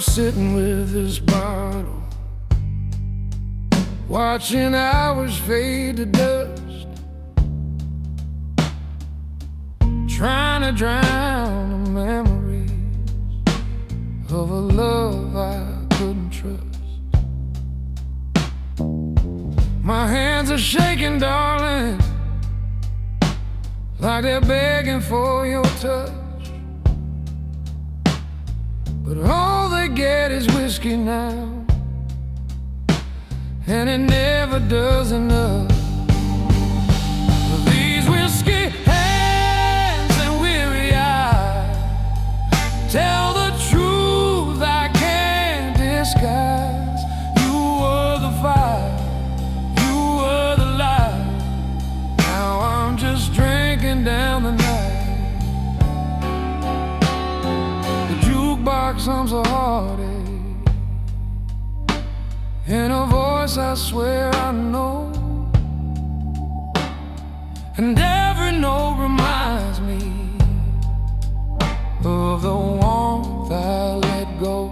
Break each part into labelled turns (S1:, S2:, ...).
S1: sitting with this bottle, watching hours fade to dust, trying to drown the memories of a love I couldn't trust. My hands are shaking, darling, like they're begging for your touch. But all they get is whiskey now, and it never does enough. These whiskey hands and weary eyes tell the truth I can't disguise. You were the fire, you were the light. Now I'm just drinking down the night. Box hums a heartache in a voice I swear I know, and every note reminds me of the warmth I let go.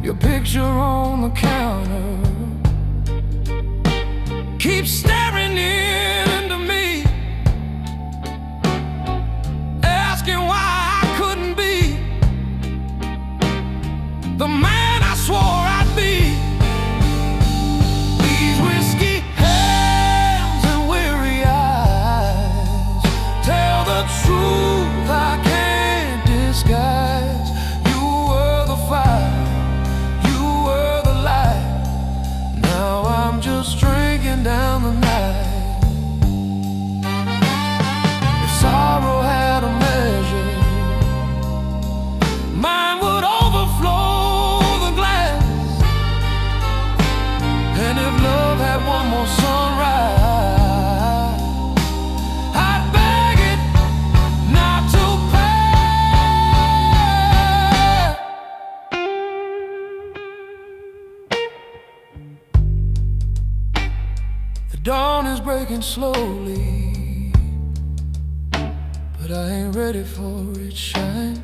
S1: Your picture on the counter keeps staring into me, asking why the man I swore I'd be. These whiskey hands and weary eyes tell the truth I can't disguise. You were the fire, you were the light. Now I'm just drinking down the night. If sorrow had a measure, mine would overflow. One more sunrise, I'd beg it not to pay. The dawn is breaking slowly, but I ain't ready for its shine.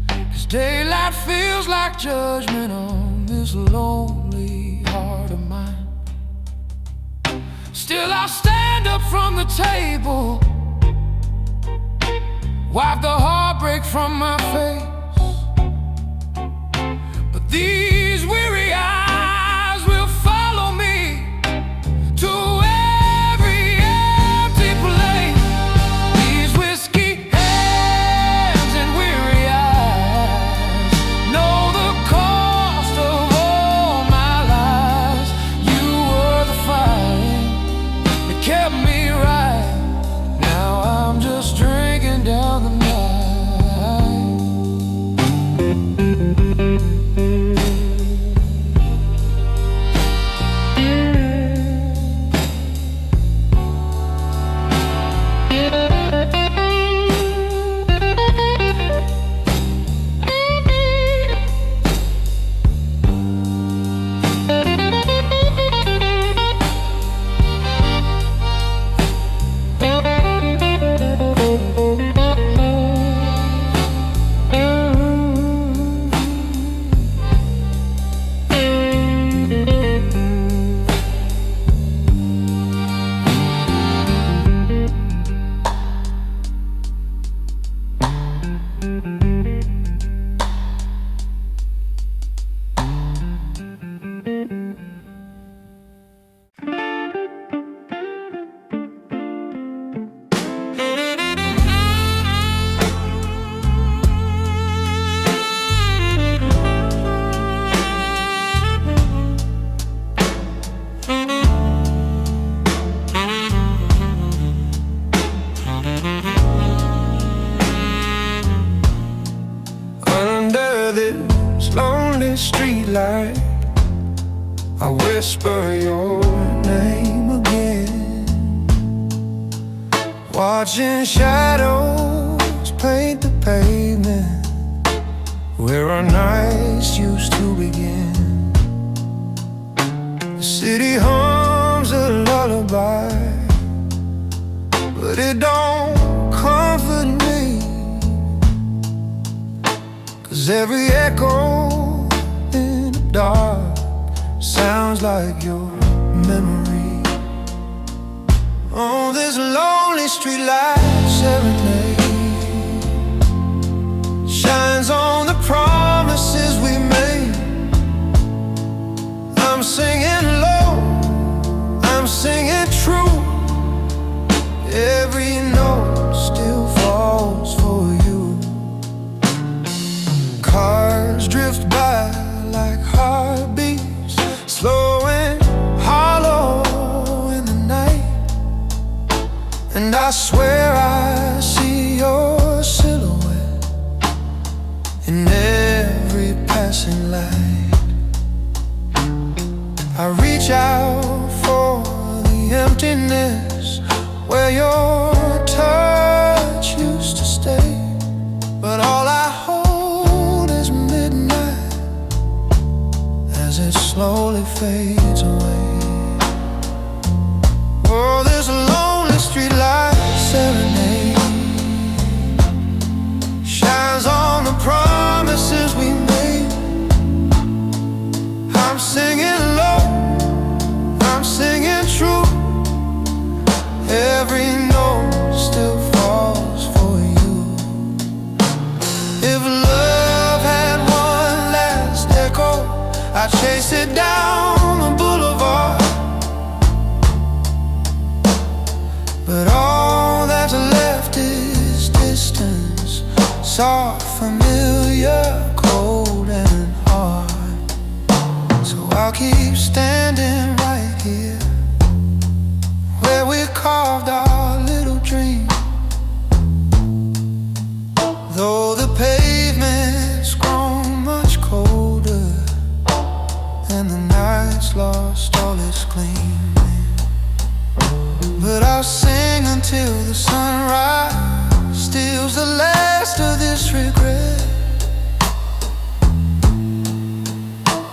S1: 'Cause daylight feels like judgment on this lonely heart of mine. Still I'll stand up from the table, wipe the heartbreak from my face. But these weary eyes will follow me to every empty place. These whiskey hands and weary eyes know the cost of all my lies. You were the fire that kept me right. Now I'm just drinking down the night. Streetlight, I whisper your name again, watching shadows paint the pavement where our nights used to begin. The city hums a lullaby, but it don't comfort me. 'cause every echo in the dark sounds like your memory. Oh, this lonely streetlight serenade shines on the promises we made. I'm singing low, I'm singing true. Every note still falls for you. Cars drift by like heartbeats, slow and hollow in the night. And I swear I see your silhouette in every passing light. I reach out for the emptiness where your touch used to stay, but all I hold is midnight as it slowly fades away. Oh, this lonely streetlight serenade shines on the promises we made. I'm singing low, I'm singing true. Every note still falls for you. If love had one last echo, I'd chase it down the boulevard. But all that's left is distance, soft, familiar, cold and hard. So I'll keep standing right here where we carved our little dream. Though the pavement's grown much colder and the night's lost all its gleam, but I'll sing until the sunrise steals the last of this regret.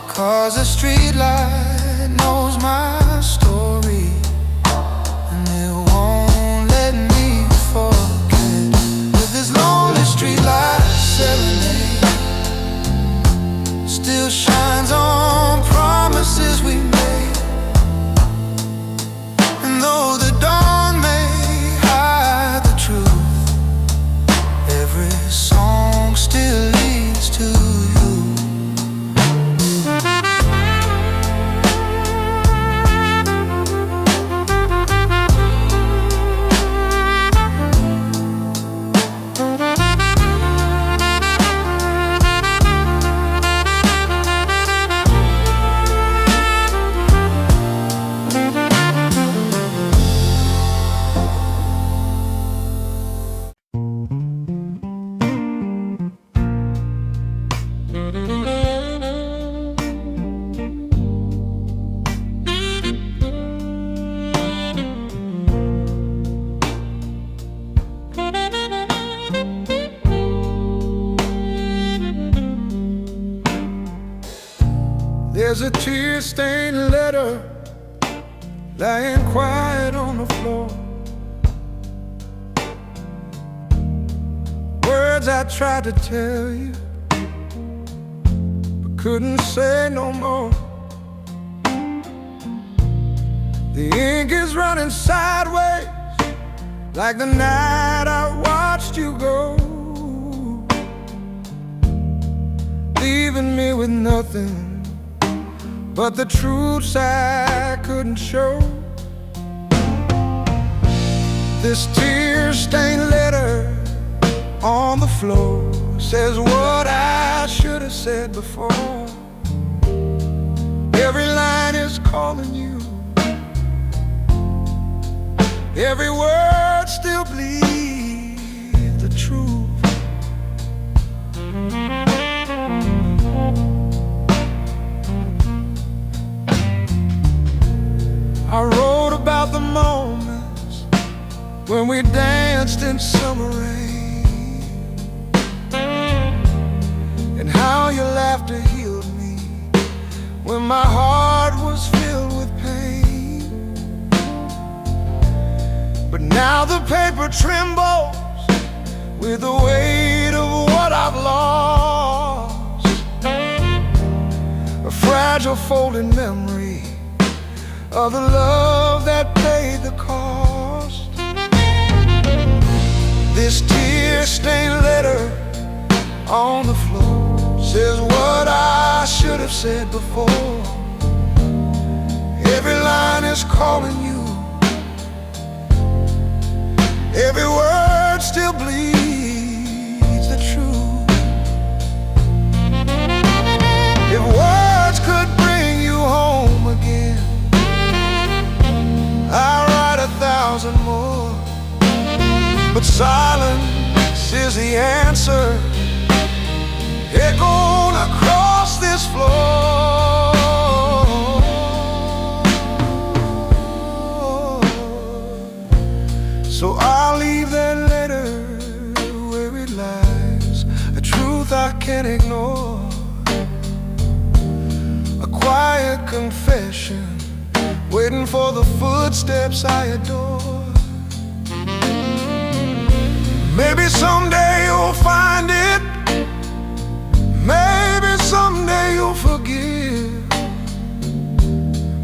S1: 'Cause the streetlight knows my story, and it won't let me forget. With this lonely streetlight serenade still shines on promises we made. And though the dawn may hide the truth, every song still leads to you. There's a tear-stained letter lying quiet on the floor. Words I tried to tell you, but couldn't say no more. The ink is running sideways like the night I watched you go, leaving me with nothing but the truths I couldn't show. This tear-stained letter on the floor says what I should have said before. Every line is calling you, every word still bleeds the truth. I wrote about the moments when we danced in summer rain, and how your laughter healed me when my heart was filled with pain. But now the paper trembles with the weight of what I've lost. a folded memory of the love that paid the cost. This tear-stained letter on the floor says what I should have said before. Every line is calling you, every word still bleeds the truth. If words could bring you home again, I'd write 1,000 more. But silence is the answer, echoing across this floor. So I'll leave that letter where it lies, a truth I can't ignore, a quiet confession waiting for the footsteps I adore. Maybe someday you'll find it, maybe someday you'll forgive,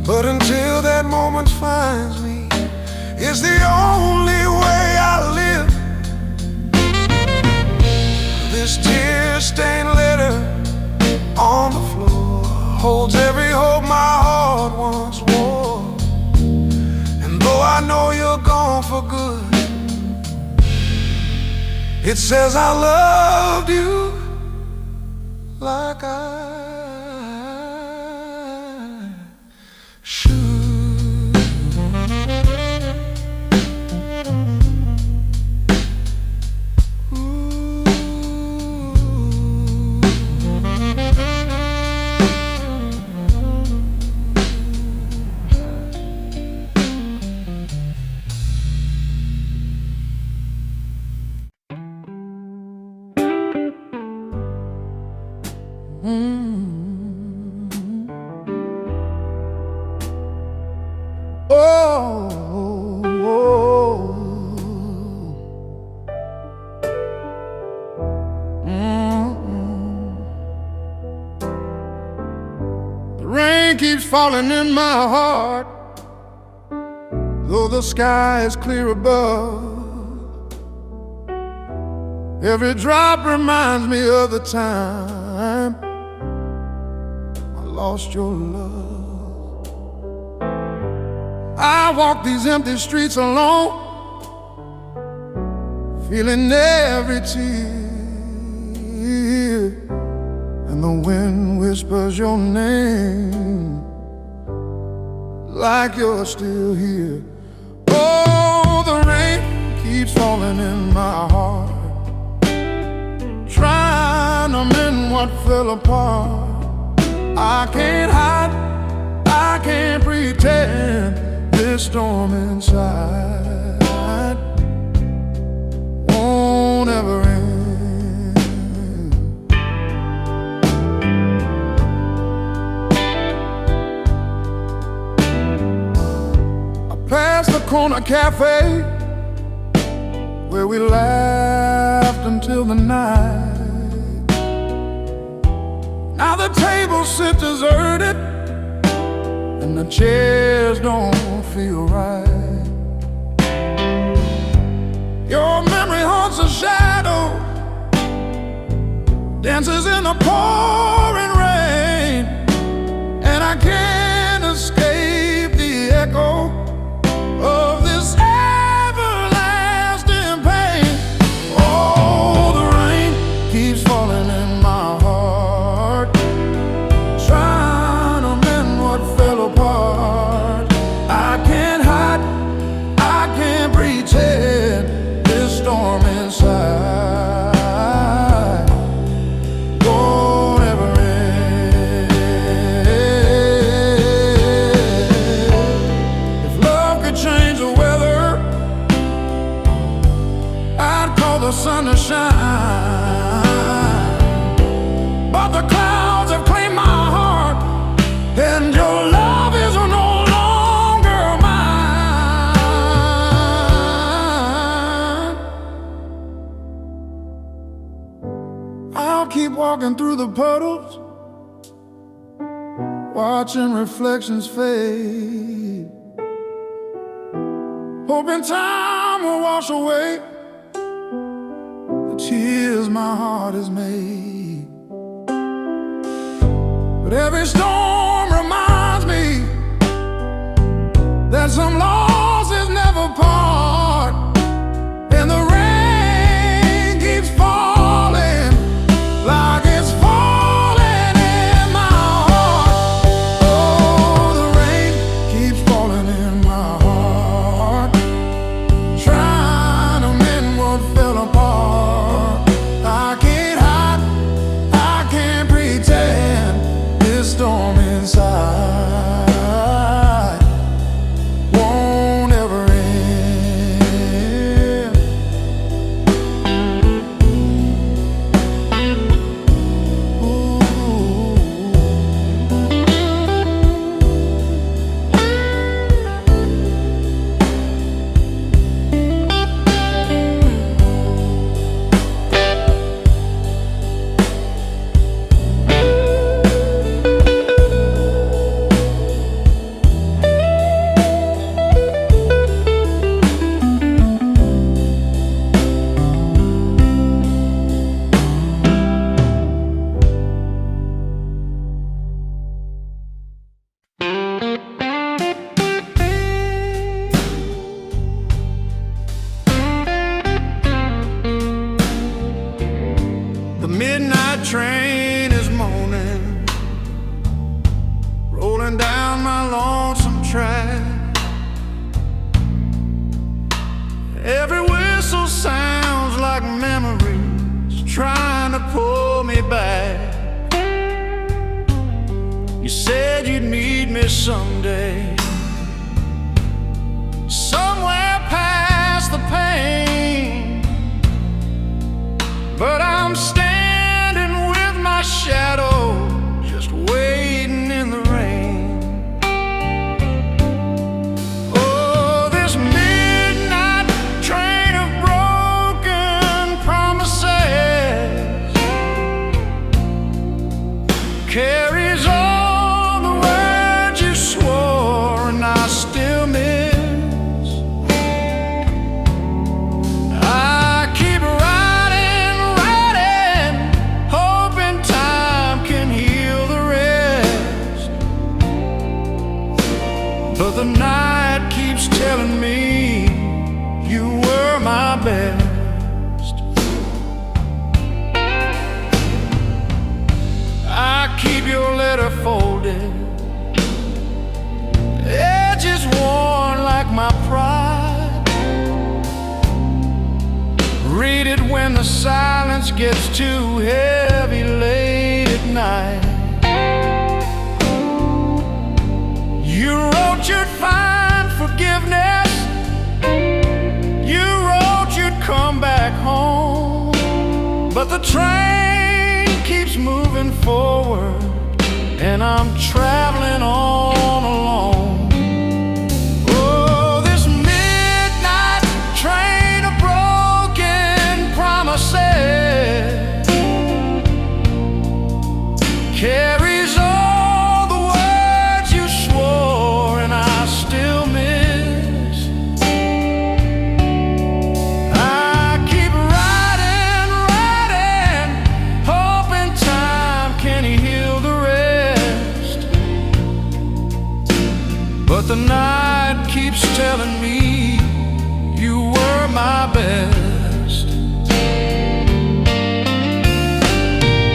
S1: but until that moment finds me, it's the only way I live. This tear-stained letter on the floor holds every hope my heart once wore. And though I know you're gone for good, it says I loved you like I should. The rain keeps falling in my heart, though the sky is clear above. Every drop reminds me of the time I lost your love. I walk these empty streets alone, feeling every tear, and the wind whispers your name like you're still here. Oh, the rain keeps falling in my heart, trying to mend what fell apart. I can't hide, I can't pretend, this storm inside won't ever end. I passed the corner cafe where we laughed until the night. Now the table sits deserted and the chairs don't feel right. Your memory haunts a shadow, dances in the pouring rain, and I can't escape the echo of this everlasting pain. Oh, the rain keeps falling in my heart, trying to mend what fell apart. I can't hide, I can't pretend, this storm inside won't ever end. If love could change the weather, I'd call the sun to shine, but the clouds have claimed my heart, and your love is no longer mine. I'll keep walking through the puddles, watching reflections fade, hoping time will wash away the tears my heart has made. But every storm reminds me that some losses never part, and the rain keeps falling like it's falling in my heart. Oh, the rain keeps falling in my heart, trying to mend what fell apart. I can't hide, I can't pretend this storm inside won't ever end. Ooh. The midnight train is moaning, rolling down my lonesome track. Every whistle sounds like memories trying to pull me back. You said you'd meet me someday, somewhere past the pain, but I'm standing with my shadow, just waiting in the rain. Oh, this midnight train of broken promises carries all the words you swore and I still miss. I keep writing, hoping time can heal the rest, but the night keeps telling me you were my best. I keep your letter folded, edges worn like my pride. Read it when the silence gets too heavy late at night. You wrote you'd find forgiveness, you wrote you'd come back home, but the train keeps moving forward and I'm traveling on alone. Oh, this midnight train of broken promises carries all the words you swore and I still miss. I keep writing, hoping time can heal the rest, but the night keeps telling me you were my best.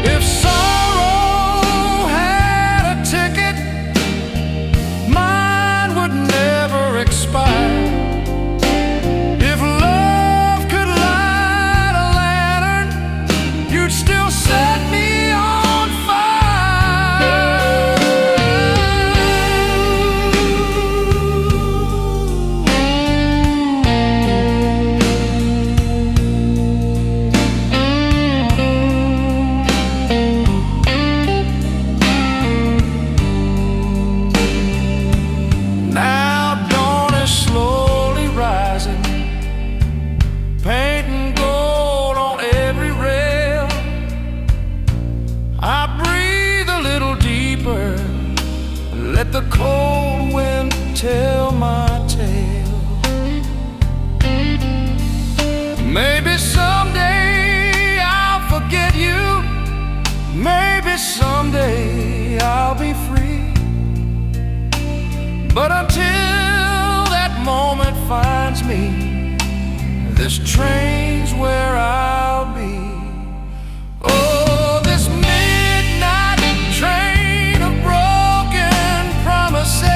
S1: If sorrow had a ticket, mine would never expire. If love could light a lantern, you'd still set me on fire. Maybe someday I'll forget you. Maybe someday I'll be free. But until that moment finds me, this train's where I'll be. Oh, this midnight train of broken promises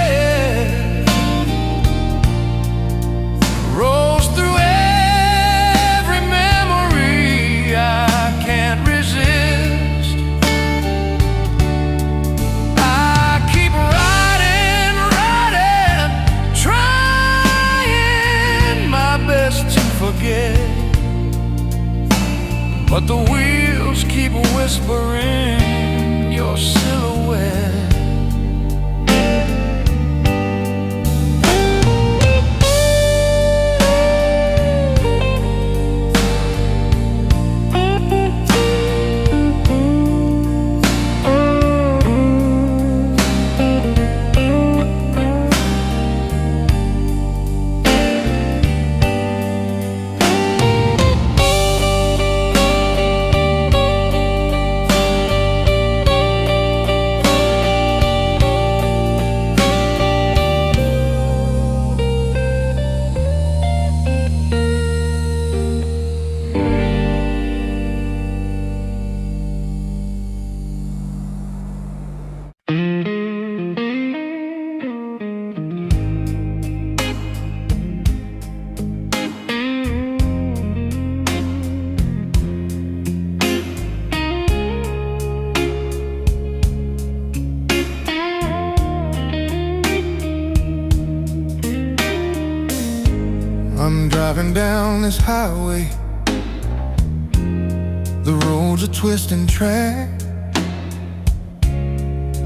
S1: rolls through every memory I can't resist. I keep riding, trying my best to forget, but the wheels keep whispering your silhouette. I'm driving down this highway. The roads are twisting track.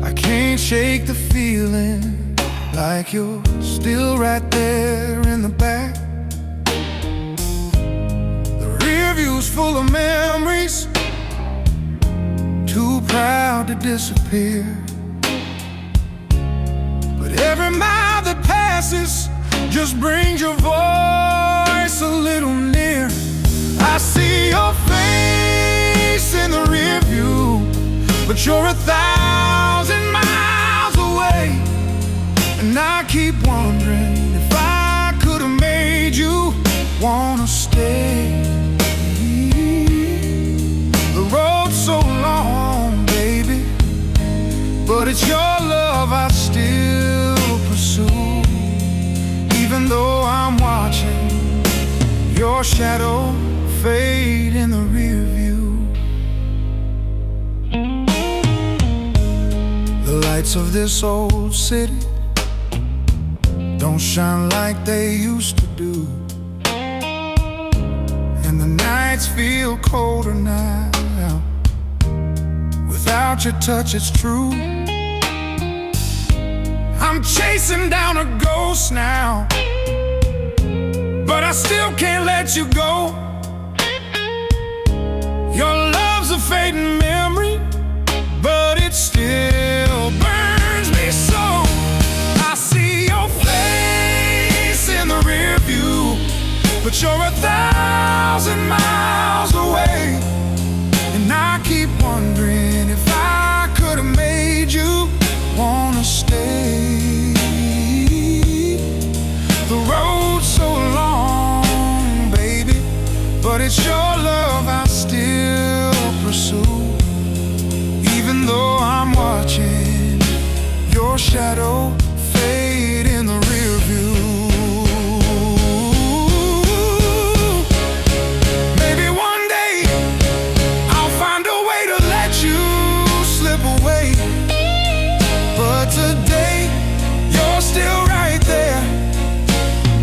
S1: I can't shake the feeling like you're still right there in the back. The rear view's full of memories, too proud to disappear. But every mile that passes just brings your voice a little near. I see your face in the rear view, but you're 1,000 miles away. And I keep wondering if I could have made you wanna stay. The road's so long, baby, but it's your love I still pursue. Even though I'm watching your shadow fade in the rear view. The lights of this old city don't shine like they used to do, and the nights feel colder now. Without your touch, it's true. I'm chasing down a ghost now, but I still can't let you go. Your love's a fading memory, but it still burns me so. I see your face in the rear view, but you're 1,000 miles away. And I keep wondering if I could have made you wanna stay. The road's so long, baby, but it's your love I still pursue. Even though I'm watching your shadow fade in the rear view. Maybe one day I'll find a way to let you slip away, but today you're still right there,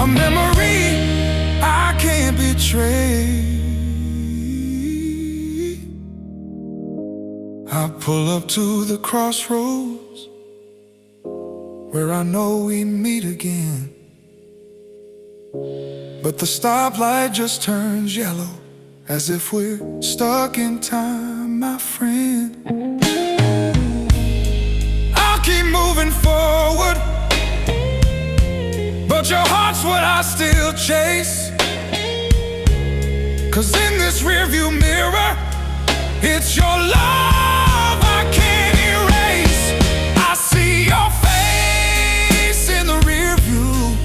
S1: a memory I can't betray. I pull up to the crossroads where I know we meet again, but the stoplight just turns yellow, as if we're stuck in time, my friend. I'll keep moving forward, but your heart's what I still chase. 'Cause in this rearview mirror, it's your love I can't erase. I see your face in the rear view,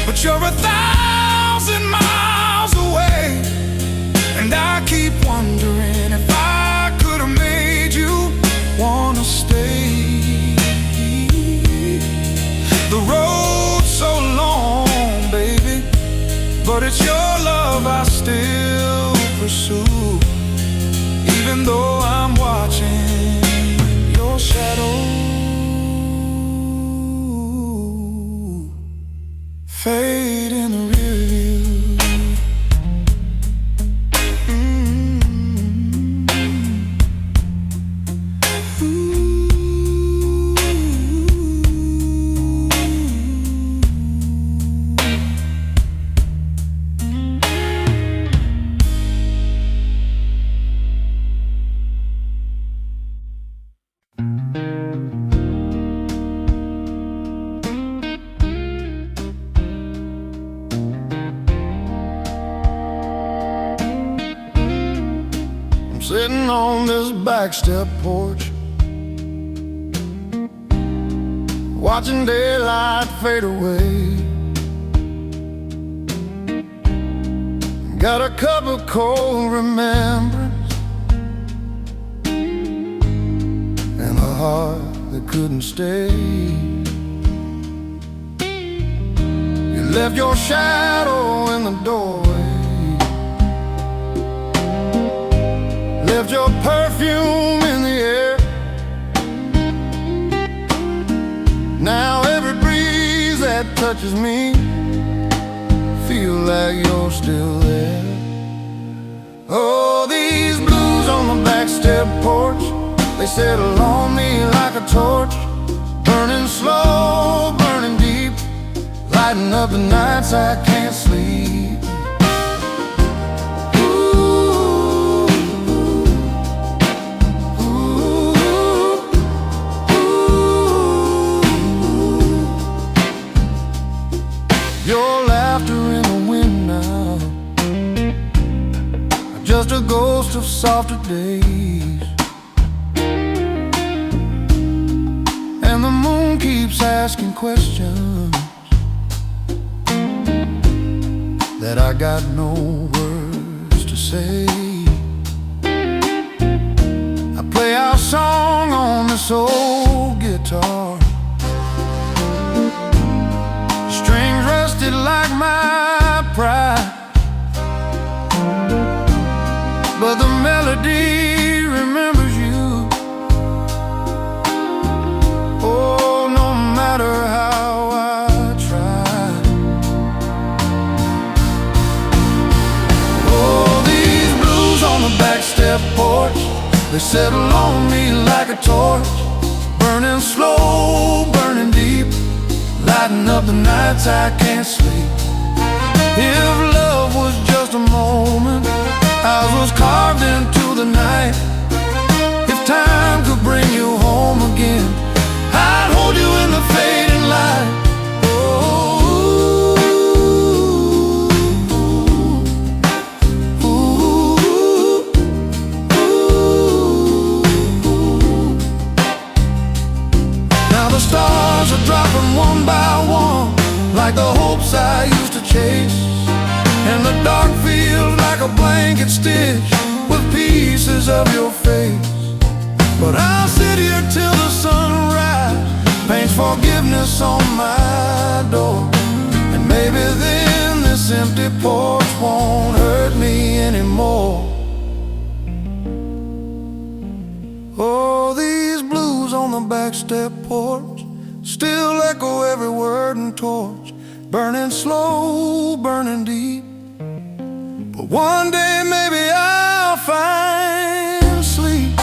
S1: but you're 1,000 miles away. And I keep wondering if I could have made you wanna stay. The road's so long, baby, but it's your love I still pursue. Even though I'm watching your shadow fade in the rear view. Sitting on this back step porch, watching daylight fade away. Got a cup of cold remembrance and a heart that couldn't stay. You left your shadow in the doorway, left your perfume in the air. Now every breeze that touches me feel like you're still there. Oh, these blues on the back step porch, they settle on me like a torch, burning slow, burning deep, lighting up the nights I can't sleep. Your laughter in the wind now, just a ghost of softer days. And the moon keeps asking questions that I got no words to say. I play our song on this old guitar, strings rusted like my pride, but the melody remembers you. Oh, no matter how I try. Oh, these blues on the back step porch, they settle on me like a torch, burning slow, burning deep, lighting up the nights I can't sleep. If love was just a moment, ours was carved into the night. If time could bring you home again, I'd hold you in the fading light. Now the stars are dropping one by one, like the hopes I used to chase, and the dark feels like a blanket stitch with pieces of your face. But I'll sit here till the sunrise paints forgiveness on my door, and maybe then this empty porch won't hurt me anymore. Oh, these blues on the back step porch still echo every word and torch, burning slow, burning deep. But one day maybe I'll find sleep.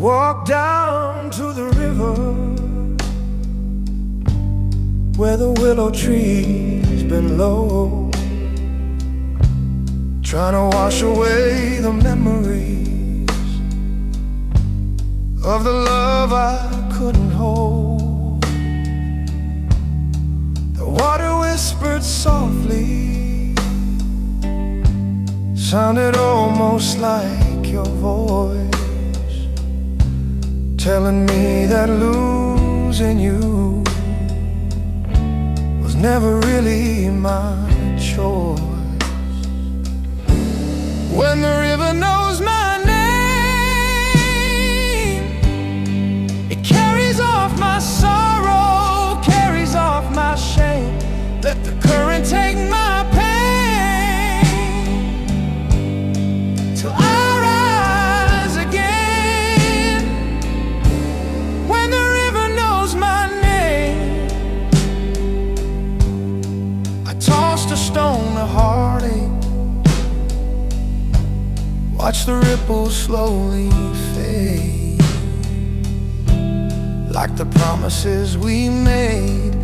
S1: walk down to the river where the willow trees bend low, trying to wash away the memories of the love I couldn't hold. The water whispered softly, sounded almost like your voice, telling me that losing you was never really my choice. When the river knows my name, it carries off my sorrow, carries off my shame. Let the current take my pain till I rise again. When the river knows my name, I tossed a stone to heartache, watch the ripples slowly fade, like the promises we made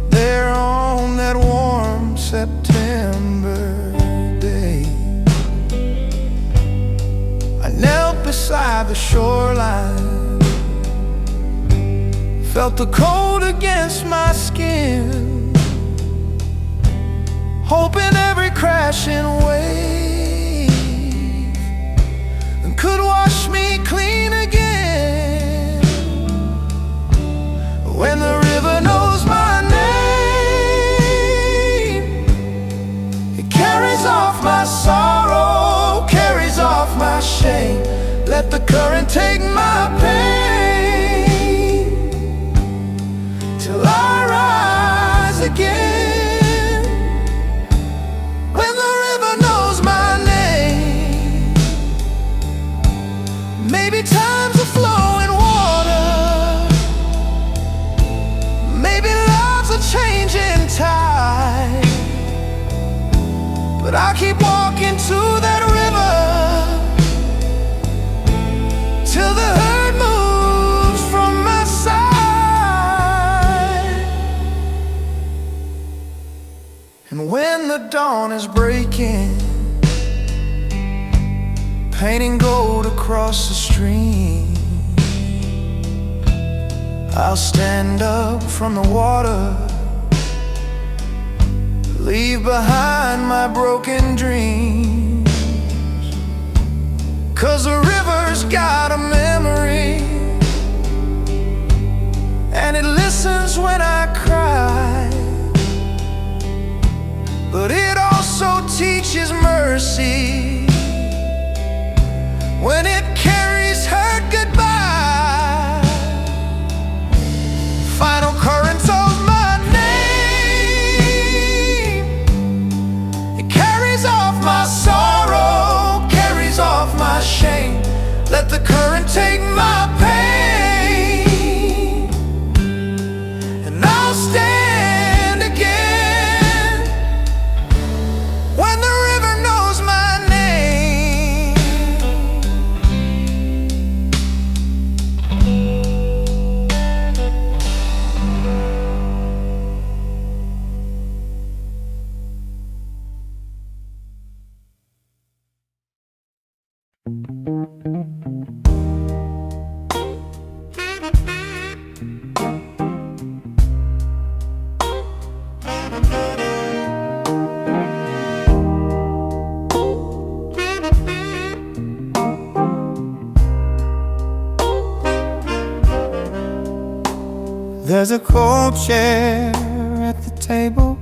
S1: there on that warm September day. I knelt beside the shoreline, felt the cold against my skin, hoping every crashing wave could wash me clean again. When the river knows my name, it carries off my sorrow, carries off my shame. Let the current take my pain till I rise again. When the river knows my name, maybe time's a flowing water, maybe love's a changing tide, but I keep walking to that river till the hurt moves from my side. And when the dawn is breaking, painting gold across the stream, I'll stand up from the water, leave behind my broken dreams. 'Cause the river's got a memory, and it listens when I cry, but it also teaches mercy when it carries hurt goodbye. Final current of my name, it carries off my sorrow, carries off my shame. Let the current take my pain, and I'll stand again. When the river knows my name. There's a cold chair at the table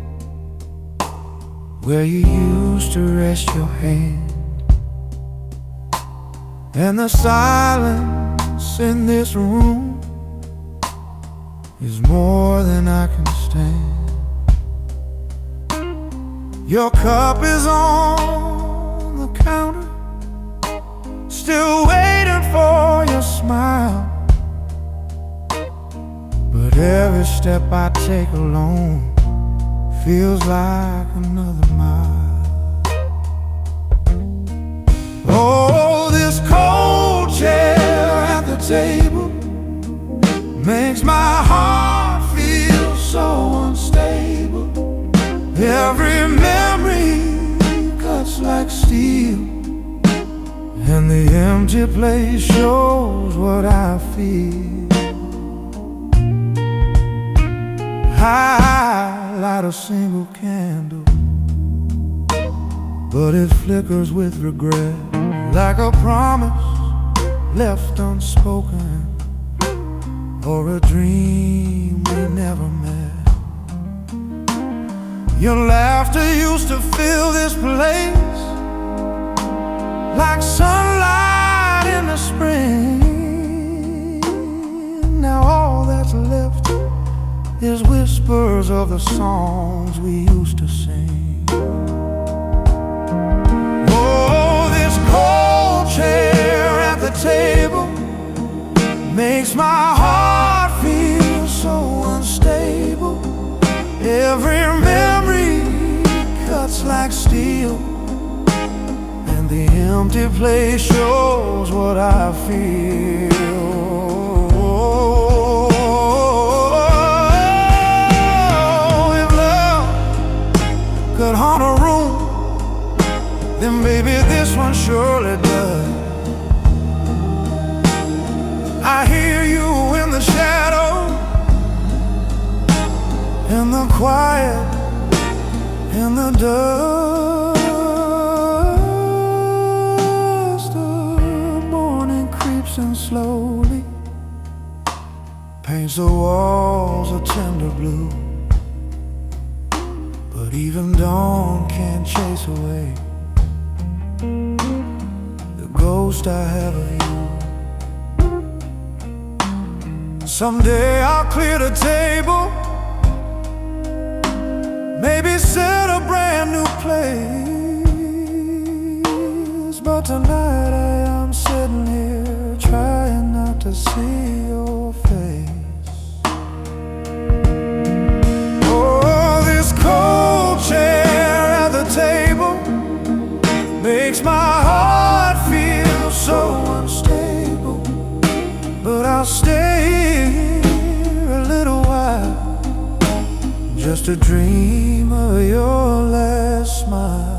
S1: where you used to rest your hand, and the silence in this room is more than I can stand. Your cup is on the counter, still waiting for your smile, but every step I take alone feels like another mile. Oh, this cold chair at the table makes my heart feel so unstable. Every memory cuts like steel, and the empty place shows what I feel. I light a single candle, but it flickers with regret, like a promise left unspoken, or a dream we never met. Your laughter used to fill this place like sunlight in the spring. Now all that's left is whispers of the songs we used to sing. Oh, this cold chair at the table makes my heart feel so unstable. Every memory cuts like steel, and the empty place shows what I feel. If love could haunt a room, then maybe this one surely does. I hear you in the shadow, in the quiet, in the dust. The morning creeps in slowly, paints the walls a tender blue, but even dawn can't chase away the ghost I have of you. Someday I'll clear the table, maybe set a brand new place, but tonight I am sitting here trying not to see your face. Oh, this cold chair at the table makes my heart feel so unstable, but I'll stay here a little while just to dream of your last smile.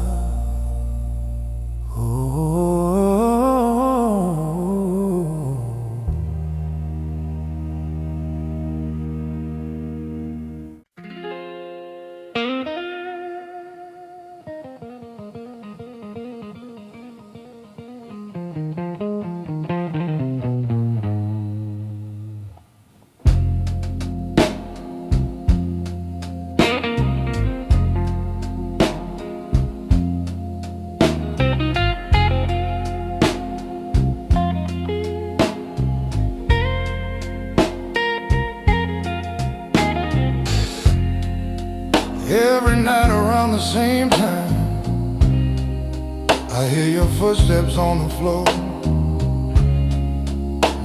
S1: Every night around the same time, I hear your footsteps on the floor.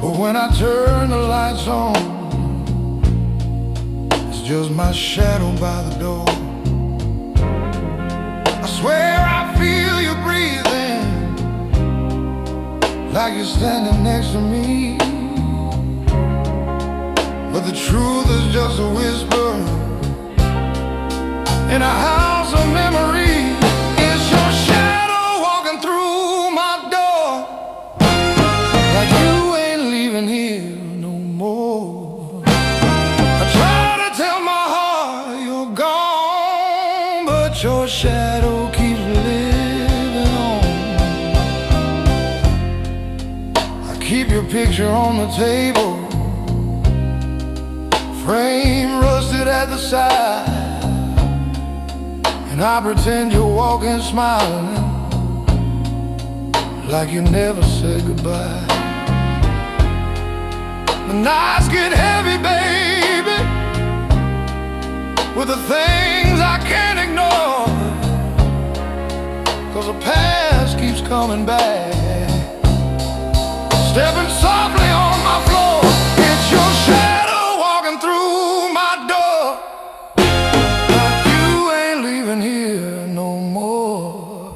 S1: But when I turn the lights on, it's just my shadow by the door. I swear I feel you breathing, like you're standing next to me, but the truth is just a whisper in a house of memories. It's your shadow walking through my door, like you ain't leaving here no more. I try to tell my heart you're gone, but your shadow keeps living on. I keep your picture on the table, frame rusted at the side, and I pretend you're walking smiling, like you never said goodbye. The nights get heavy, baby, with the things I can't ignore, 'cause the past keeps coming back, stepping softly on my floor. It's your shadow walking through my door, like you ain't leaving here no more.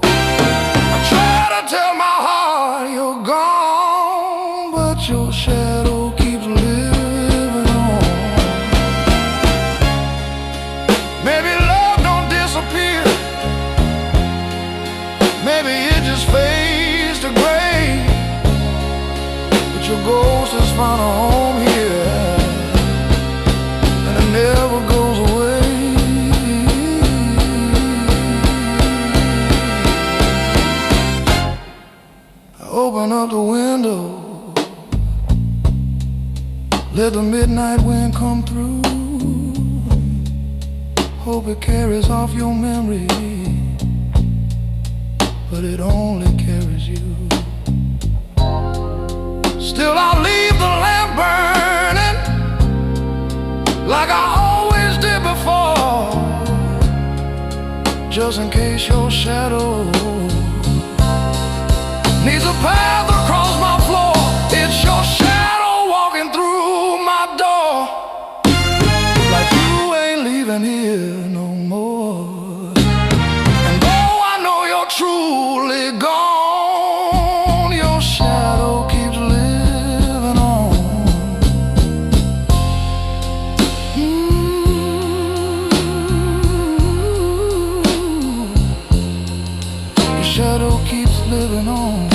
S1: I try to tell my heart you're gone, but your shadow Maybe it just fades to gray, but your ghost has found a home here, and it never goes away. I open up the window, let the midnight wind come through. Hope it carries off your memory, but it only carries you. Still I'll leave the lamp burning like I always did before, just in case your shadow needs a path across my floor. It's your shadow walking through my door, like you ain't leaving here no more. And though I know you're truly gone, your shadow keeps living on. Your shadow keeps living on.